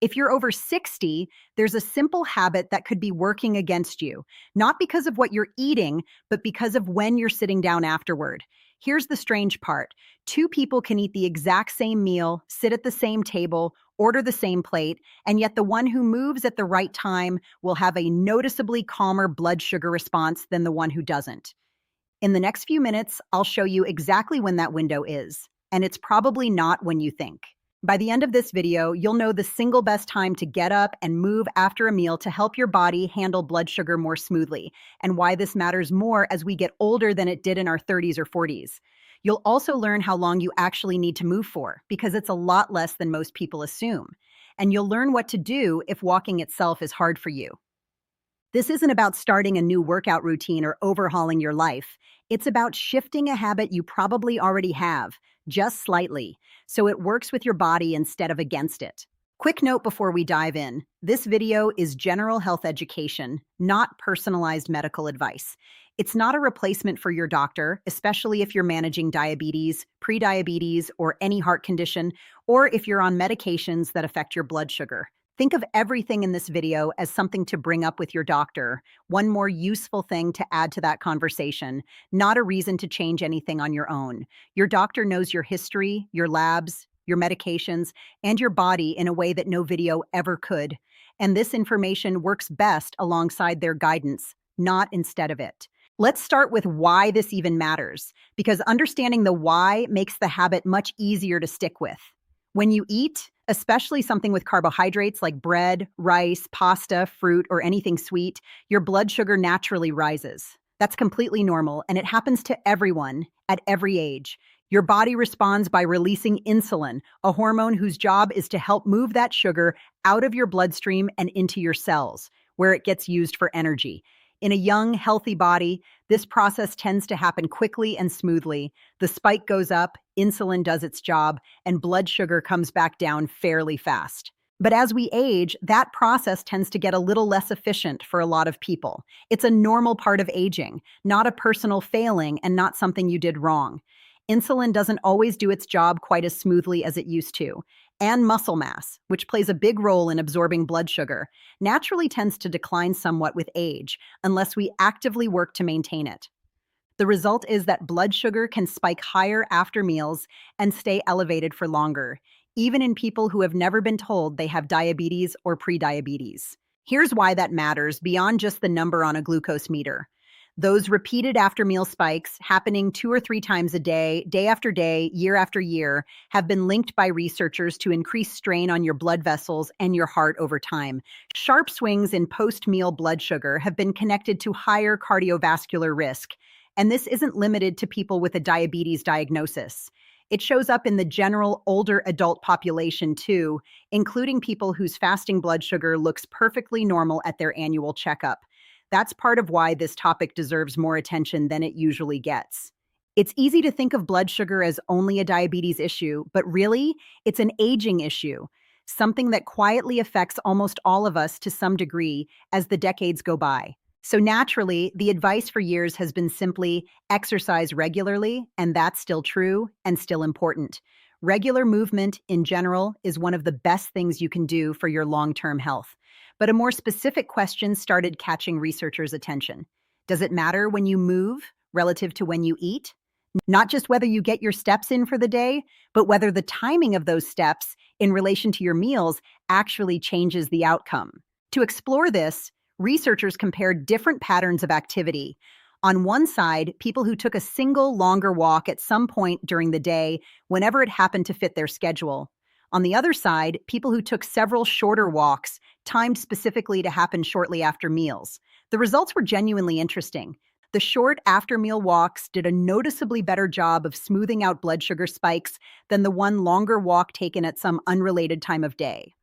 If you're over 60, there's a simple habit that could be working against you, not because of what you're eating, but because of when you're sitting down afterward. Here's the strange part. Two people can eat the exact same meal, sit at the same table, order the same plate, and yet the one who moves at the right time will have a noticeably calmer blood sugar response than the one who doesn't. In the next few minutes, I'll show you exactly when that window is, and it's probably not when you think. By the end of this video, you'll know the single best time to get up and move after a meal to help your body handle blood sugar more smoothly, and why this matters more as we get older than it did in our 30s or 40s. You'll also learn how long you actually need to move for, because it's a lot less than most people assume. And you'll learn what to do if walking itself is hard for you. This isn't about starting a new workout routine or overhauling your life. It's about shifting a habit you probably already have, just slightly, so it works with your body instead of against it. Quick note before we dive in. This video is general health education, not personalized medical advice. It's not a replacement for your doctor, especially if you're managing diabetes, prediabetes, or any heart condition, or if you're on medications that affect your blood sugar. Think of everything in this video as something to bring up with your doctor, one more useful thing to add to that conversation, not a reason to change anything on your own. Your doctor knows your history, your labs, your medications, and your body in a way that no video ever could. And this information works best alongside their guidance, not instead of it. Let's start with why this even matters, because understanding the why makes the habit much easier to stick with. When you eat, especially something with carbohydrates like bread, rice, pasta, fruit, or anything sweet, your blood sugar naturally rises. That's completely normal, and it happens to everyone at every age. Your body responds by releasing insulin, a hormone whose job is to help move that sugar out of your bloodstream and into your cells, where it gets used for energy. In a young, healthy body, this process tends to happen quickly and smoothly. The spike goes up, insulin does its job, and blood sugar comes back down fairly fast. But as we age, that process tends to get a little less efficient for a lot of people. It's a normal part of aging, not a personal failing and not something you did wrong. Insulin doesn't always do its job quite as smoothly as it used to. And muscle mass, which plays a big role in absorbing blood sugar, naturally tends to decline somewhat with age, unless we actively work to maintain it. The result is that blood sugar can spike higher after meals and stay elevated for longer, even in people who have never been told they have diabetes or prediabetes. Here's why that matters beyond just the number on a glucose meter. Those repeated after-meal spikes, happening 2 or 3 times a day, day after day, year after year, have been linked by researchers to increased strain on your blood vessels and your heart over time. Sharp swings in post-meal blood sugar have been connected to higher cardiovascular risk, and this isn't limited to people with a diabetes diagnosis. It shows up in the general older adult population too, including people whose fasting blood sugar looks perfectly normal at their annual checkup. That's part of why this topic deserves more attention than it usually gets. It's easy to think of blood sugar as only a diabetes issue, but really, it's an aging issue, something that quietly affects almost all of us to some degree as the decades go by. So naturally, the advice for years has been simply exercise regularly, and that's still true and still important. Regular movement in general is one of the best things you can do for your long-term health. But a more specific question started catching researchers' attention. Does it matter when you move relative to when you eat? Not just whether you get your steps in for the day, but whether the timing of those steps in relation to your meals actually changes the outcome. To explore this, researchers compared different patterns of activity. On one side, people who took a single longer walk at some point during the day, whenever it happened to fit their schedule. On the other side, people who took several shorter walks, timed specifically to happen shortly after meals. The results were genuinely interesting. The short after-meal walks did a noticeably better job of smoothing out blood sugar spikes than the one longer walk taken at some unrelated time of day.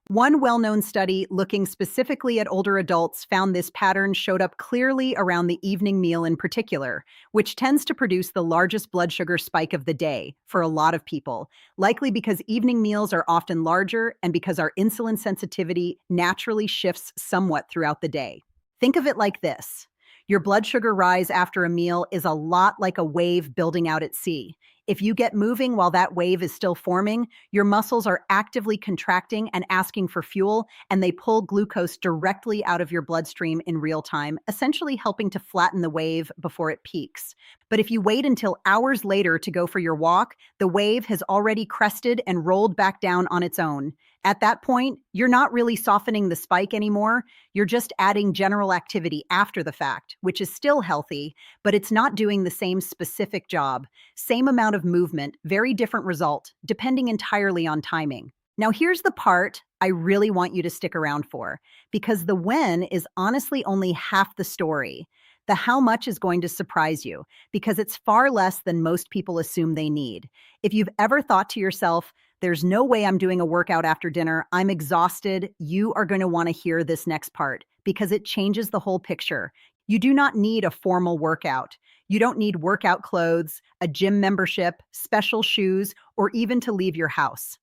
One well-known study looking specifically at older adults found this pattern showed up clearly around the evening meal in particular, which tends to produce the largest blood sugar spike of the day for a lot of people, likely because evening meals are often larger and because our insulin sensitivity naturally shifts somewhat throughout the day. Think of it like this. Your blood sugar rise after a meal is a lot like a wave building out at sea. If you get moving while that wave is still forming, your muscles are actively contracting and asking for fuel, and they pull glucose directly out of your bloodstream in real time, essentially helping to flatten the wave before it peaks. But if you wait until hours later to go for your walk, the wave has already crested and rolled back down on its own. At that point, you're not really softening the spike anymore. You're just adding general activity after the fact, which is still healthy, but it's not doing the same specific job. Same amount of movement, very different result, depending entirely on timing. Now, here's the part I really want you to stick around for, because the when is honestly only half the story. The how much is going to surprise you, because it's far less than most people assume they need. If you've ever thought to yourself, there's no way I'm doing a workout after dinner, I'm exhausted, you are going to want to hear this next part, because it changes the whole picture. You do not need a formal workout. You don't need workout clothes, a gym membership, special shoes, or even to leave your house.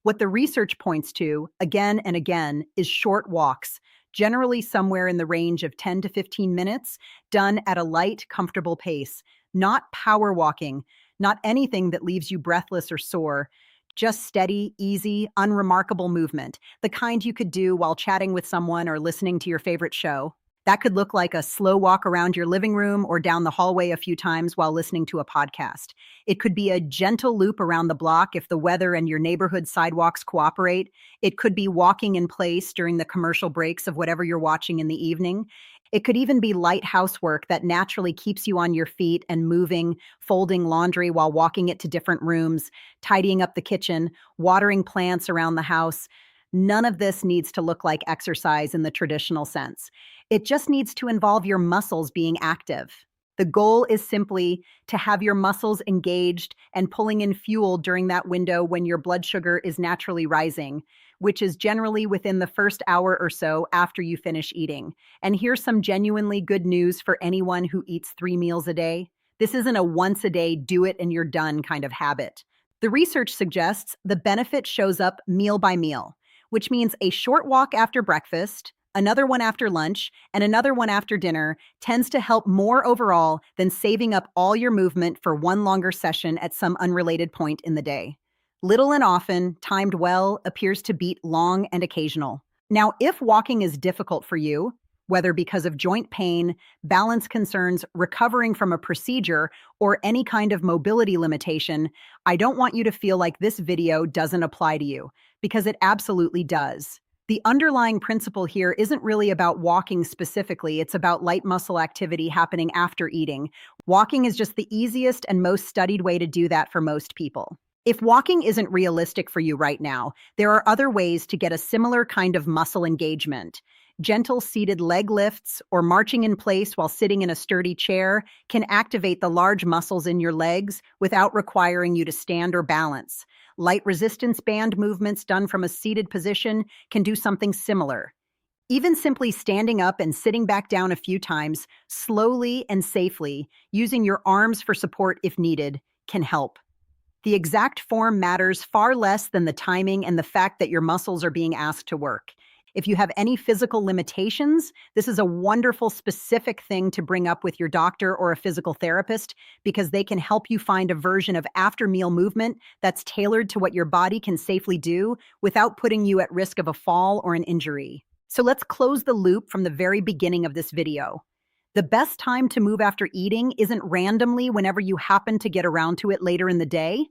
What the research points to, again and again, is short walks, generally somewhere in the range of 10 to 15 minutes, done at a light, comfortable pace. Not power walking, not anything that leaves you breathless or sore. Just steady, easy, unremarkable movement, the kind you could do while chatting with someone or listening to your favorite show. That could look like a slow walk around your living room or down the hallway a few times while listening to a podcast. It could be a gentle loop around the block if the weather and your neighborhood sidewalks cooperate. It could be walking in place during the commercial breaks of whatever you're watching in the evening. It could even be light housework that naturally keeps you on your feet and moving, folding laundry while walking it to different rooms, tidying up the kitchen, watering plants around the house. None of this needs to look like exercise in the traditional sense. It just needs to involve your muscles being active. The goal is simply to have your muscles engaged and pulling in fuel during that window when your blood sugar is naturally rising, which is generally within the first hour or so after you finish eating. And here's some genuinely good news for anyone who eats 3 meals a day. This isn't a once a day, do it and you're done kind of habit. The research suggests the benefit shows up meal by meal, which means a short walk after breakfast, another one after lunch, and another one after dinner tends to help more overall than saving up all your movement for one longer session at some unrelated point in the day. Little and often, timed well, appears to beat long and occasional. Now, if walking is difficult for you, whether because of joint pain, balance concerns, recovering from a procedure, or any kind of mobility limitation, I don't want you to feel like this video doesn't apply to you, because it absolutely does. The underlying principle here isn't really about walking specifically, it's about light muscle activity happening after eating. Walking is just the easiest and most studied way to do that for most people. If walking isn't realistic for you right now, there are other ways to get a similar kind of muscle engagement. Gentle seated leg lifts or marching in place while sitting in a sturdy chair can activate the large muscles in your legs without requiring you to stand or balance. Light resistance band movements done from a seated position can do something similar. Even simply standing up and sitting back down a few times, slowly and safely, using your arms for support if needed, can help. The exact form matters far less than the timing and the fact that your muscles are being asked to work. If you have any physical limitations, this is a wonderful specific thing to bring up with your doctor or a physical therapist because they can help you find a version of after-meal movement that's tailored to what your body can safely do without putting you at risk of a fall or an injury. So let's close the loop from the very beginning of this video. The best time to move after eating isn't randomly whenever you happen to get around to it later in the day.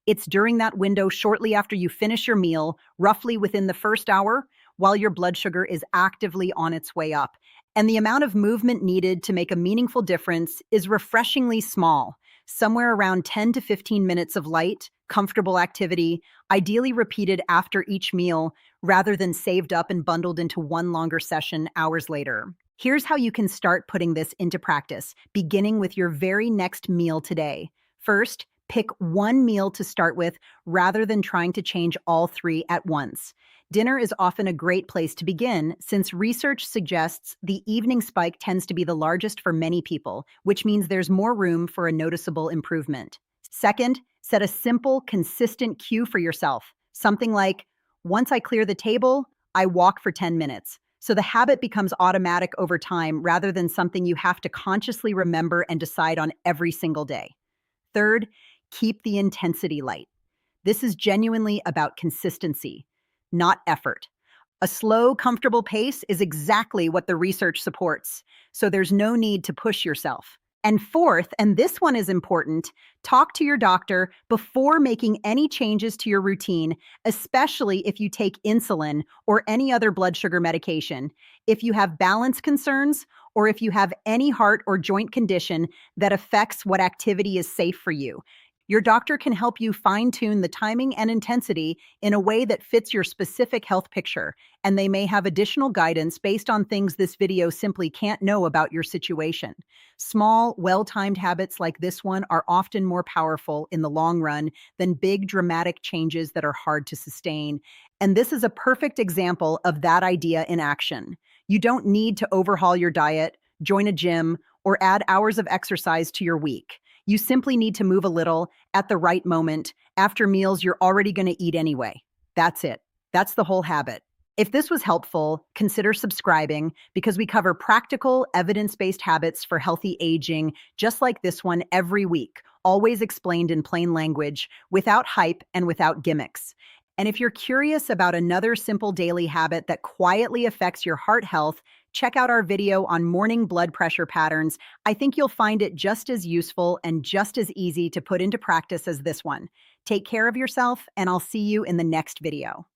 It's during that window shortly after you finish your meal, roughly within the first hour, while your blood sugar is actively on its way up. And the amount of movement needed to make a meaningful difference is refreshingly small, somewhere around 10 to 15 minutes of light, comfortable activity, ideally repeated after each meal, rather than saved up and bundled into one longer session hours later. Here's how you can start putting this into practice, beginning with your very next meal today. First, pick one meal to start with rather than trying to change all 3 at once. Dinner is often a great place to begin since research suggests the evening spike tends to be the largest for many people, which means there's more room for a noticeable improvement. Second, set a simple, consistent cue for yourself. Something like, once I clear the table, I walk for 10 minutes. So the habit becomes automatic over time rather than something you have to consciously remember and decide on every single day. Third, Keep the intensity light. This is genuinely about consistency, not effort. A slow, comfortable pace is exactly what the research supports, so there's no need to push yourself. And fourth, and this one is important, talk to your doctor before making any changes to your routine, especially if you take insulin or any other blood sugar medication. If you have balance concerns, or if you have any heart or joint condition that affects what activity is safe for you, your doctor can help you fine tune the timing and intensity in a way that fits your specific health picture, and they may have additional guidance based on things this video simply can't know about your situation. Small, well timed habits like this one are often more powerful in the long run than big, dramatic changes that are hard to sustain. And this is a perfect example of that idea in action. You don't need to overhaul your diet, join a gym, or add hours of exercise to your week. You simply need to move a little at the right moment after meals you're already going to eat anyway. That's it. That's the whole habit. If this was helpful, consider subscribing because we cover practical, evidence-based habits for healthy aging, just like this one every week, always explained in plain language, without hype and without gimmicks. And if you're curious about another simple daily habit that quietly affects your heart health, check out our video on morning blood pressure patterns. I think you'll find it just as useful and just as easy to put into practice as this one. Take care of yourself, and I'll see you in the next video.